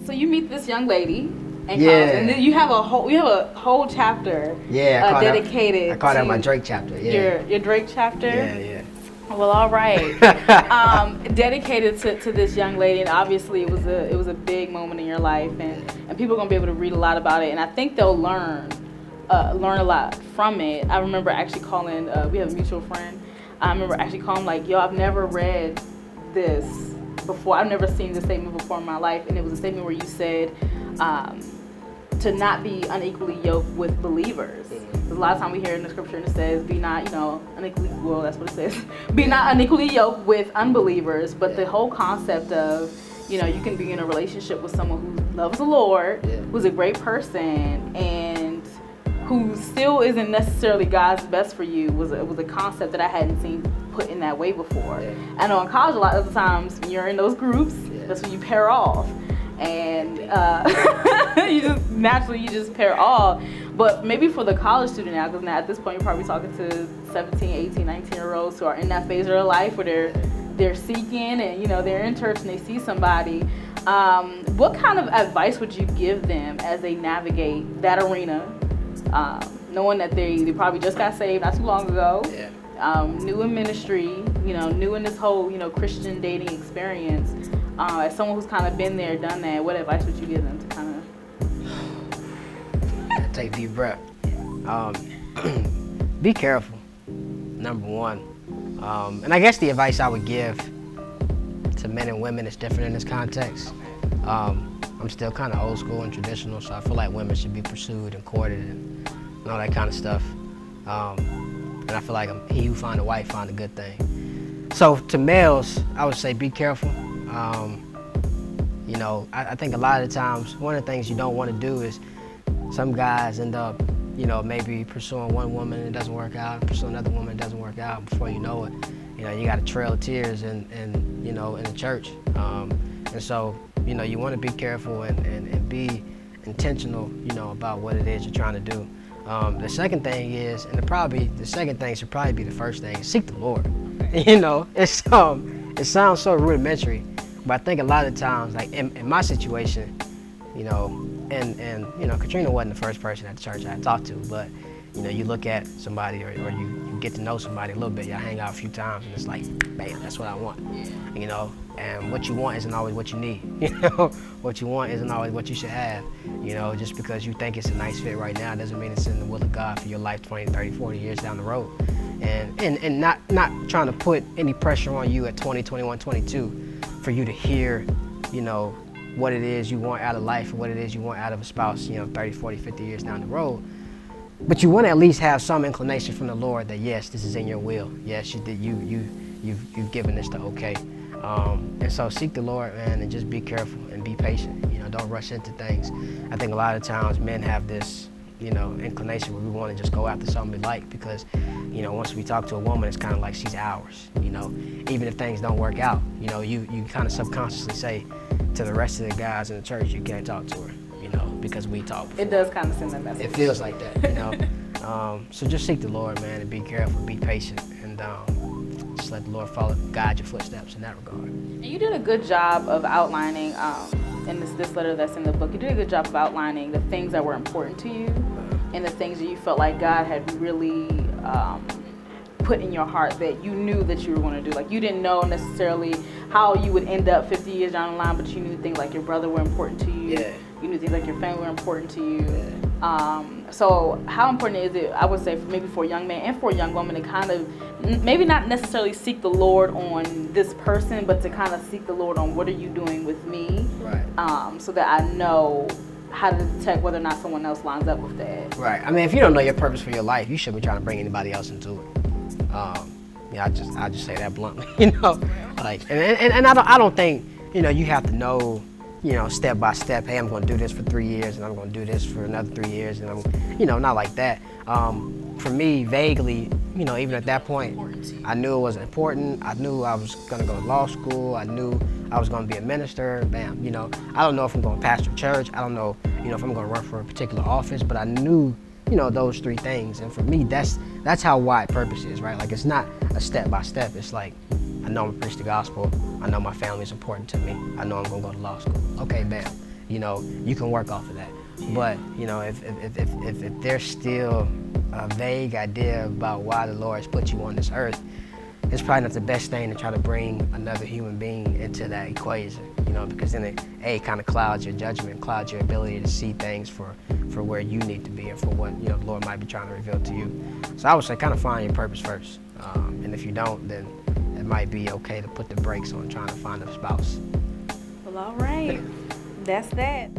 So you meet this young lady in college, Yeah. and then you have a whole chapter dedicated I call that my to Drake chapter. Yeah. your Drake chapter. Yeah. Well, all right. Dedicated to this young lady, and obviously it was a big moment in your life, and people are gonna be able to read a lot about it, and I think they'll learn a lot from it. I remember actually calling. We have a mutual friend. I remember actually calling like, "Yo, I've never read this before. I've never seen this statement before in my life," and it was a statement where you said to not be unequally yoked with believers. Because a lot of time we hear in the scripture and it says, "Be not, unequally." Well, that's what it says. Be not unequally yoked with unbelievers. But the whole concept of, you can be in a relationship with someone who loves the Lord, who's a great person, and who still isn't necessarily God's best for you was a concept that I hadn't seen put in that way before. I know in college a lot of the times when you're in those groups, that's when you pair off. And you just pair off. But maybe for the college student now, because now at this point you're probably talking to 17, 18, 19-year-olds who are in that phase of their life where they're seeking and they're in church and they see somebody. What kind of advice would you give them as they navigate that arena, knowing that they probably just got saved not too long ago, new in ministry, new in this whole Christian dating experience? As someone who's kind of been there, done that, what advice would you give them to kind of take a deep breath? Be careful, number one. And I guess the advice I would give to men and women is different in this context. I'm still kind of old school and traditional, so I feel like women should be pursued and courted and all that kind of stuff. And I feel like he who find a wife find a good thing. So to males, I would say be careful. I think a lot of the times, one of the things you don't want to do is some guys end up, maybe pursuing one woman and it doesn't work out, pursuing another woman and it doesn't work out. Before you know it, you got a trail of tears in the church. And so, you want to be careful and be intentional, about what it is you're trying to do. The second thing is, and the second thing should probably be the first thing, is seek the Lord. It sounds so rudimentary, but I think a lot of times, like in my situation, and Katrina wasn't the first person at the church I had talked to, but you look at somebody or you get to know somebody a little bit, y'all hang out a few times, and it's like, bam, that's what I want. And what you want isn't always what you need. What you want isn't always what you should have. Just because you think it's a nice fit right now doesn't mean it's in the will of God for your life 20, 30, 40 years down the road. And not trying to put any pressure on you at 20, 21, 22 for you to hear, what it is you want out of life and what it is you want out of a spouse, 30, 40, 50 years down the road. But you want to at least have some inclination from the Lord that, yes, this is in your will. Yes, you've given this the okay. And so seek the Lord, man, and just be careful and be patient. Don't rush into things. I think a lot of times men have this, inclination where we want to just go after something we like because, once we talk to a woman, it's kind of like she's ours. Even if things don't work out, you kind of subconsciously say to the rest of the guys in the church, you can't talk to her, because we talk before. It does kind of send that message. It feels like that, So just seek the Lord, man, and be careful, be patient, and just let the Lord guide your footsteps in that regard. And you did a good job of outlining, in this letter that's in the book, you did a good job of outlining the things that were important to you and the things that you felt like God had really put in your heart that you knew that you were going to do. Like, you didn't know necessarily how you would end up 50 years down the line, but you knew things like your brother were important to you. Yeah. You knew things like your family were important to you. Yeah. So how important is it, I would say, maybe for a young man and for a young woman to kind of, maybe not necessarily seek the Lord on this person, but to kind of seek the Lord on what are you doing with me? Right. So that I know how to detect whether or not someone else lines up with that. Right. I mean, if you don't know your purpose for your life, you shouldn't be trying to bring anybody else into it. I just say that bluntly, like, and I don't think, you have to know, step by step, hey, I'm going to do this for 3 years and I'm going to do this for another 3 years, and I'm, not like that. For me, vaguely, even at that point, I knew it was important. I knew I was going to go to law school. I knew I was going to be a minister. Bam, I don't know if I'm going to pastor church. I don't know, if I'm going to run for a particular office, but I knew, those three things. And for me, that's how wide purpose is, right? Like, it's not a step by step. It's like, I know I'm gonna preach the gospel. I know my family is important to me. I know I'm gonna go to law school. Okay, bam. You know, you can work off of that. But, you know, if there's still a vague idea about why the Lord has put you on this earth, it's probably not the best thing to try to bring another human being into that equation, you know, because then it kind of clouds your judgment, clouds your ability to see things for where you need to be and for what, you know, the Lord might be trying to reveal to you. So I would say kind of find your purpose first. And if you don't, then it might be okay to put the brakes on trying to find a spouse. Well, all right. That's that.